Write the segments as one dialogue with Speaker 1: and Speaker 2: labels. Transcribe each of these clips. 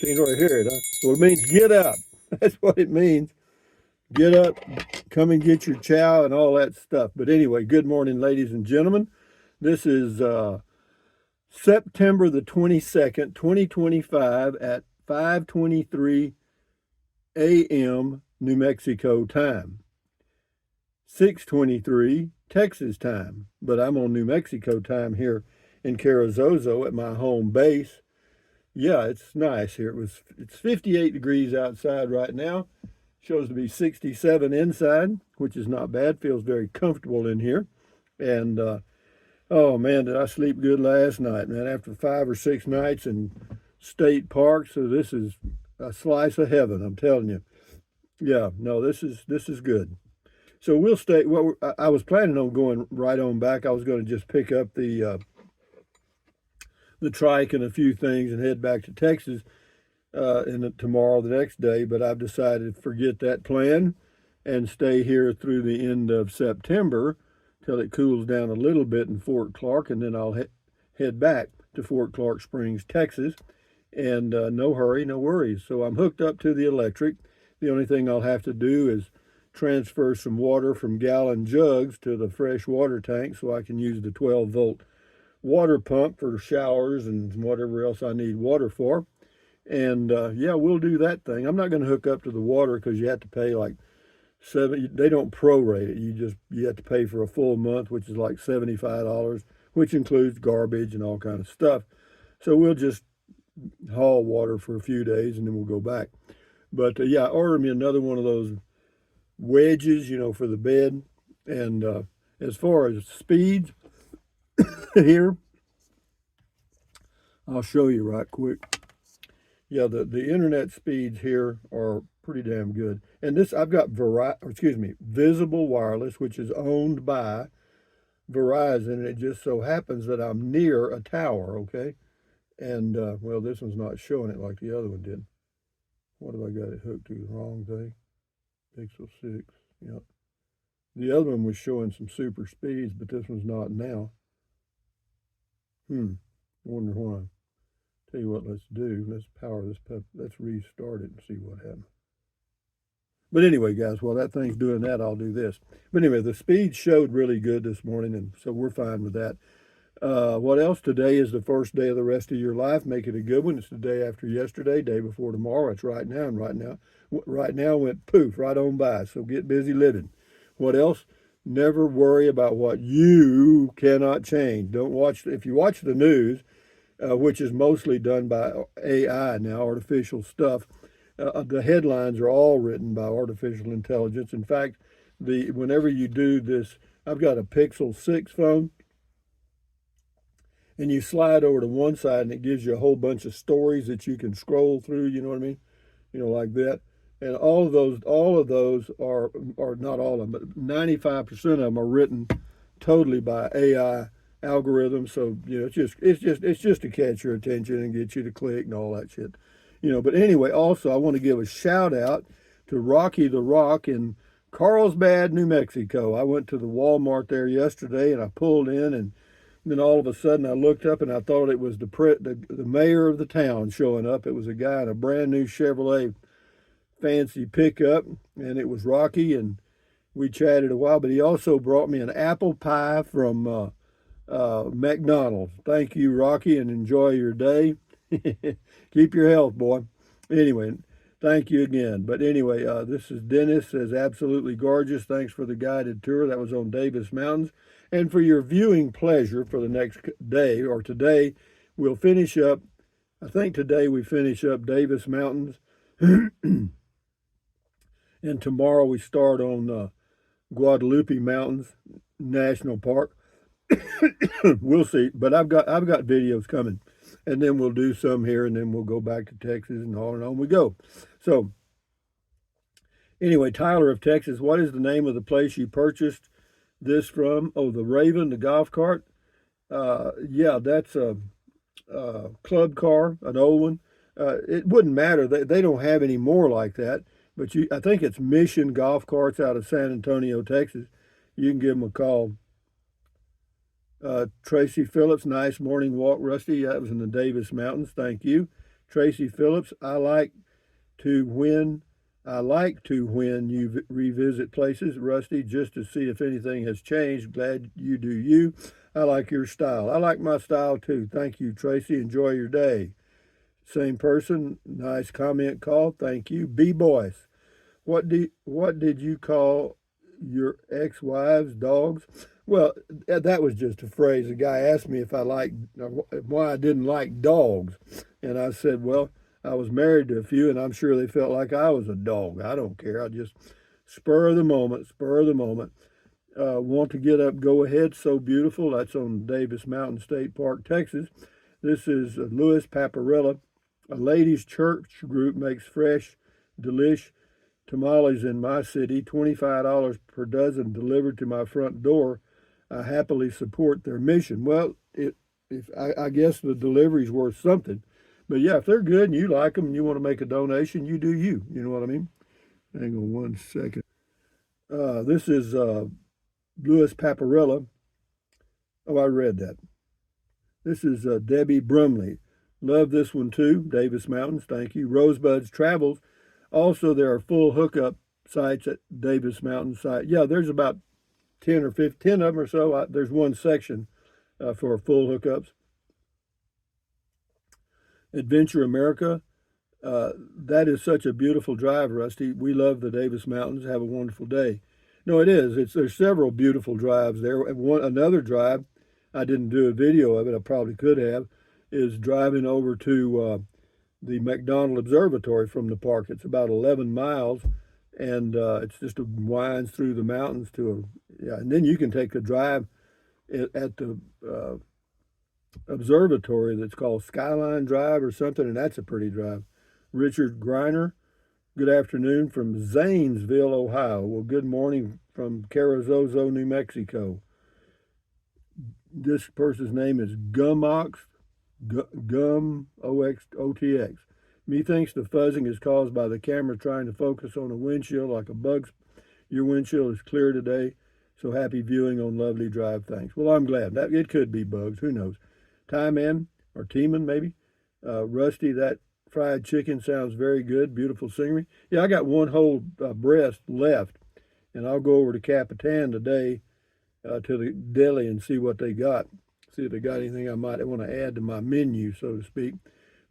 Speaker 1: ain't right here, huh? Well, it means get up. That's what it means. Get up, come and get your chow and all that stuff. But anyway, good morning, ladies and gentlemen. This is September the 22nd, 2025 at 5:23 a.m. New Mexico time. 6:23 Texas time, but I'm on New Mexico time here in Carrizozo at my home base. Yeah, it's nice here. It's 58 degrees outside right now. Shows to be 67 inside, which is not bad. Feels very comfortable in here. And oh man, did I sleep good last night, man? After 5 or 6 nights in state parks, so this is a slice of heaven. I'm telling you. Yeah, no, this is good. So we'll stay. Well, I was planning on going right on back. I was going to just pick up the trike and a few things and head back to Texas tomorrow, the next day. But I've decided to forget that plan and stay here through the end of September till it cools down a little bit in Fort Clark, and then I'll head back to Fort Clark Springs, Texas. And no hurry, no worries. So I'm hooked up to the electric. The only thing I'll have to do is transfer some water from gallon jugs to the fresh water tank so I can use the 12-volt water pump for showers and whatever else I need water for. And yeah, we'll do that thing. I'm not going to hook up to the water because you have to pay like they don't prorate it. You have to pay for a full month, which is like $75, which includes garbage and all kind of stuff. So we'll just haul water for a few days and then we'll go back. But yeah, order me another one of those wedges, for the bed. And as far as speeds here, I'll show you right quick. Yeah, the internet speeds here are pretty damn good. And this, I've got Visible Wireless, which is owned by Verizon, and it just so happens that I'm near a tower, okay? And, well, this one's not showing it like the other one did. What have I got it hooked to? The wrong thing? Pixel 6, yep. The other one was showing some super speeds, but this one's not now. I wonder why. Tell you what, let's do. Let's power this let's restart it and see what happens. But anyway, guys, while that thing's doing that, I'll do this. But anyway, the speed showed really good this morning, and so we're fine with that. What else? Today is the first day of the rest of your life. Make it a good one. It's the day after yesterday, day before tomorrow. It's right now, and right now went poof, right on by. So get busy living. What else? Never worry about what you cannot change. Don't watch, if you watch the news, which is mostly done by AI now, artificial stuff. The headlines are all written by artificial intelligence. In fact, whenever you do this, I've got a Pixel 6 phone, and you slide over to one side, and it gives you a whole bunch of stories that you can scroll through. You know what I mean? Like that. And all of those are not all of them, but 95% of them are written totally by AI algorithm. So it's just to catch your attention and get you to click and all that shit. But anyway, also I want to give a shout out to Rocky the Rock in Carlsbad, New Mexico. I went to the Walmart there yesterday and I pulled in, and then all of a sudden I looked up and I thought it was the mayor of the town showing up. It was a guy in a brand new Chevrolet fancy pickup, and it was Rocky, and we chatted a while. But he also brought me an apple pie from McDonald's. Thank you, Rocky, and enjoy your day. Keep your health, boy. Anyway, thank you again. But anyway, this is Dennis, says absolutely gorgeous. Thanks for the guided tour. That was on Davis Mountains. And for your viewing pleasure for the next day, or today, we'll finish up, I think today we finish up Davis Mountains. And tomorrow we start on Guadalupe Mountains National Park. We'll see, but I've got videos coming, and then we'll do some here, and then we'll go back to Texas, and on we go. So anyway, Tyler of Texas, what is the name of the place you purchased this from? Oh, the Raven, the golf cart. Yeah, that's a club car, an old one. It wouldn't matter. They don't have any more like that. But I think it's Mission Golf Carts out of San Antonio, Texas. You can give them a call. Tracy Phillips, nice morning walk, Rusty. That was in the Davis Mountains. Thank you. Tracy Phillips, I like to when you revisit places, Rusty, just to see if anything has changed. Glad you do you. I like your style. I like my style too. Thank you, Tracy. Enjoy your day. Same person. Nice comment call. Thank you. B Boys. What did you call your ex-wives dogs? Well, that was just a phrase. A guy asked me if I liked why I didn't like dogs, and I said, well, I was married to a few, and I'm sure they felt like I was a dog. I don't care. I just spur of the moment, spur of the moment. Want to get up? Go ahead. So beautiful. That's on Davis Mountain State Park, Texas. This is Louis Paparella. A ladies' church group makes fresh, delish tamales in my city, $25 per dozen delivered to my front door. I happily support their mission. Well, I guess the delivery's worth something. But yeah, if they're good and you like them and you want to make a donation, you do you. You know what I mean? Hang on one second. This is Louis Paparella. Oh, I read that. This is Debbie Brumley. Love this one too. Davis Mountains, thank you. Rosebuds Travels. Also, there are full hookup sites at Davis Mountain site. Yeah, there's about 10 or 15 of them or so. There's one section for full hookups. Adventure America. That is such a beautiful drive, Rusty. We love the Davis Mountains. Have a wonderful day. No, it is. There's several beautiful drives there. Another drive, I didn't do a video of it. I probably could have. Is driving over to the McDonald Observatory from the park. It's about 11 miles, and it's just winds through the mountains and then you can take a drive at the observatory that's called Skyline Drive or something, and that's a pretty drive. Richard Griner, good afternoon from Zanesville, Ohio. Well, good morning from Carrizozo, New Mexico. This person's name is Gumox. Gum-O-X-O-T-X. Methinks the fuzzing is caused by the camera trying to focus on a windshield like a bug's. Your windshield is clear today, so happy viewing on Lovely Drive. Thanks. Well, I'm glad. It could be bugs. Who knows? Tie-Man or Teeman, maybe. Rusty, that fried chicken sounds very good. Beautiful scenery. Yeah, I got one whole breast left, and I'll go over to Capitan today to the deli and see what they got. See if they got anything I might want to add to my menu, so to speak.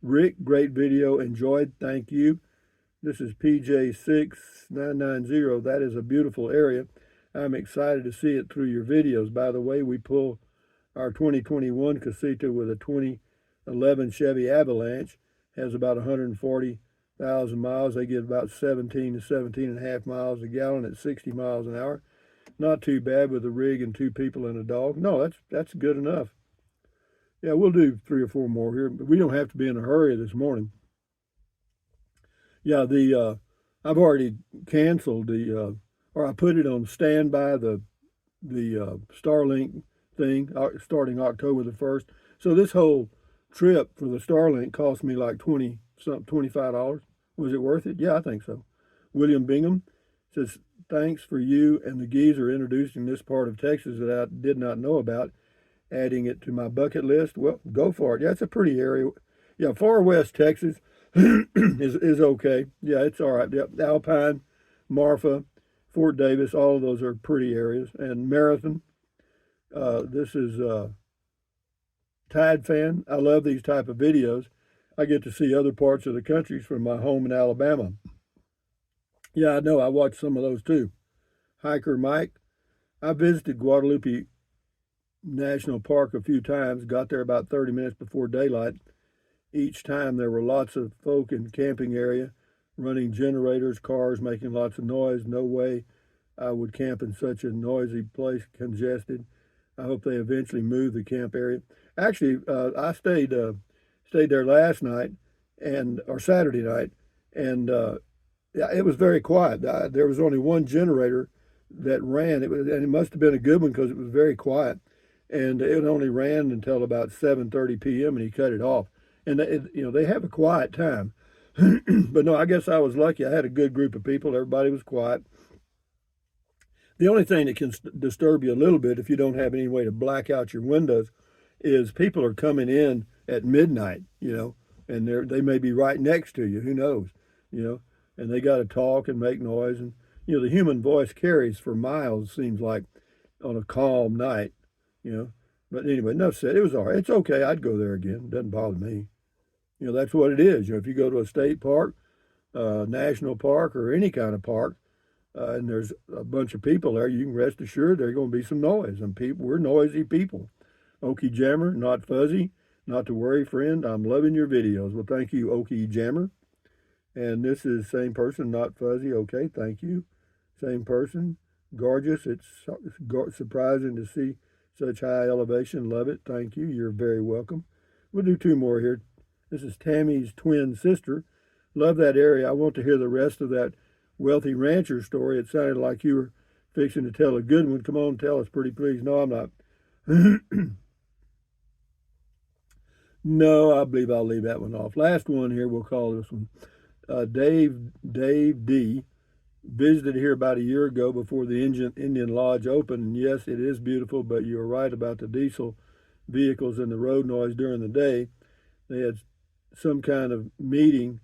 Speaker 1: Rick, great video. Enjoyed. Thank you. This is PJ6990. That is a beautiful area. I'm excited to see it through your videos. By the way, we pull our 2021 Casita with a 2011 Chevy Avalanche. Has about 140,000 miles. They get about 17 to 17 and a half miles a gallon at 60 miles an hour. Not too bad with a rig and 2 people and a dog. No, that's good enough. Yeah, we'll do 3 or 4 more here, but we don't have to be in a hurry this morning. Yeah, I've already canceled or I put it on standby, the Starlink thing starting October the 1st. So this whole trip for the Starlink cost me like $25. Was it worth it? Yeah, I think so. William Bingham says, thanks for you and the geezer introducing this part of Texas that I did not know about, adding it to my bucket list. Well, go for it. Yeah, it's a pretty area. Yeah, far west Texas is okay. Yeah, it's all right. Yep, Alpine, Marfa, Fort Davis, all of those are pretty areas. And Marathon. This is Tide fan. I love these type of videos. I get to see other parts of the country from my home in Alabama. Yeah, I know. I watched some of those too. Hiker Mike. I visited Guadalupe National Park a few times. Got there about 30 minutes before daylight. Each time there were lots of folk in the camping area, running generators, cars making lots of noise. No way I would camp in such a noisy place, congested. I hope they eventually move the camp area. Actually, I stayed there last night or Saturday night, and yeah, it was very quiet. There was only one generator that ran. And it must have been a good one because it was very quiet, and it only ran until about 7:30 p.m. and he cut it off. And they have a quiet time, but no, I guess I was lucky. I had a good group of people. Everybody was quiet. The only thing that can disturb you a little bit if you don't have any way to black out your windows is people are coming in at midnight, and they may be right next to you. Who knows? You know, and they got to talk and make noise, and the human voice carries for miles. Seems like on a calm night. You know, but anyway, enough said. It was all right. It's okay. I'd go there again. It doesn't bother me. That's what it is. If you go to a state park, national park, or any kind of park, and there's a bunch of people there, you can rest assured there's going to be some noise. And we're noisy people. Okie Jammer, not fuzzy, not to worry, friend. I'm loving your videos. Well, thank you, Okie Jammer. And this is same person, not fuzzy. Okay, thank you. Same person, gorgeous. It's surprising to see such high elevation. Love it. Thank you. You're very welcome. We'll do two more here. This is Tammy's twin sister. Love that area. I want to hear the rest of that wealthy rancher story. It sounded like you were fixing to tell a good one. Come on, tell us, pretty please. No, I'm not. No, I believe I'll leave that one off. Last one here, we'll call this one. Dave D. visited here about a year ago before the Indian Lodge opened. And yes, it is beautiful, but you're right about the diesel vehicles and the road noise during the day. They had some kind of meeting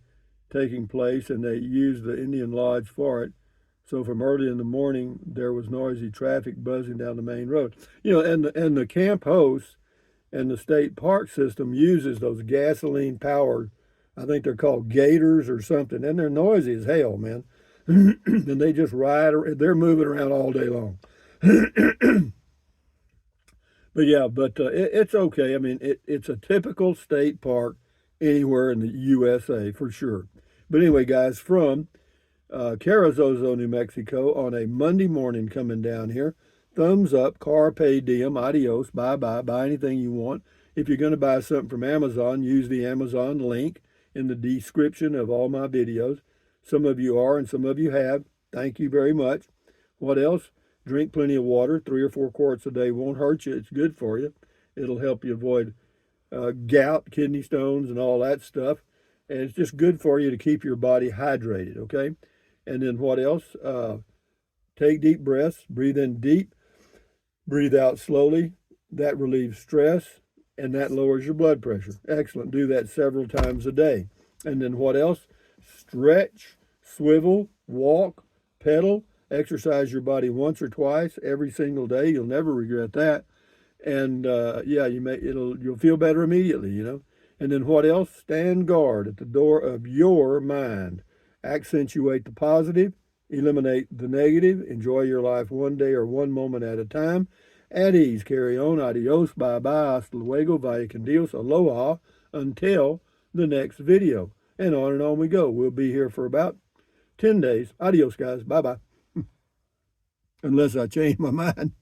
Speaker 1: taking place, and they used the Indian Lodge for it. So from early in the morning, there was noisy traffic buzzing down the main road. And the camp hosts and the state park system uses those gasoline-powered, I think they're called gators or something, and they're noisy as hell, man. And they just ride. They're moving around all day long. But yeah, it's okay. I mean, it's a typical state park anywhere in the USA for sure. But anyway, guys, from Carrizozo, New Mexico, on a Monday morning coming down here. Thumbs up, carpe diem, adios, bye-bye, buy anything you want. If you're going to buy something from Amazon, use the Amazon link in the description of all my videos. Some of you are and some of you have. Thank you very much. What else? Drink plenty of water. 3 or 4 quarts a day won't hurt you. It's good for you. It'll help you avoid gout, kidney stones, and all that stuff. And it's just good for you to keep your body hydrated, okay? And then what else? Take deep breaths. Breathe in deep. Breathe out slowly. That relieves stress, and that lowers your blood pressure. Excellent. Do that several times a day. And then what else? Stretch, swivel, walk, pedal. Exercise your body once or twice every single day. You'll never regret that. And yeah, you'll feel better immediately, And then what else? Stand guard at the door of your mind. Accentuate the positive, eliminate the negative, enjoy your life one day or one moment at a time. At ease, carry on, adios, bye-bye, hasta luego, vaya con Dios, aloha, until the next video. And on we go. We'll be here for about 10 days. Adios, guys. Bye-bye. Unless I change my mind.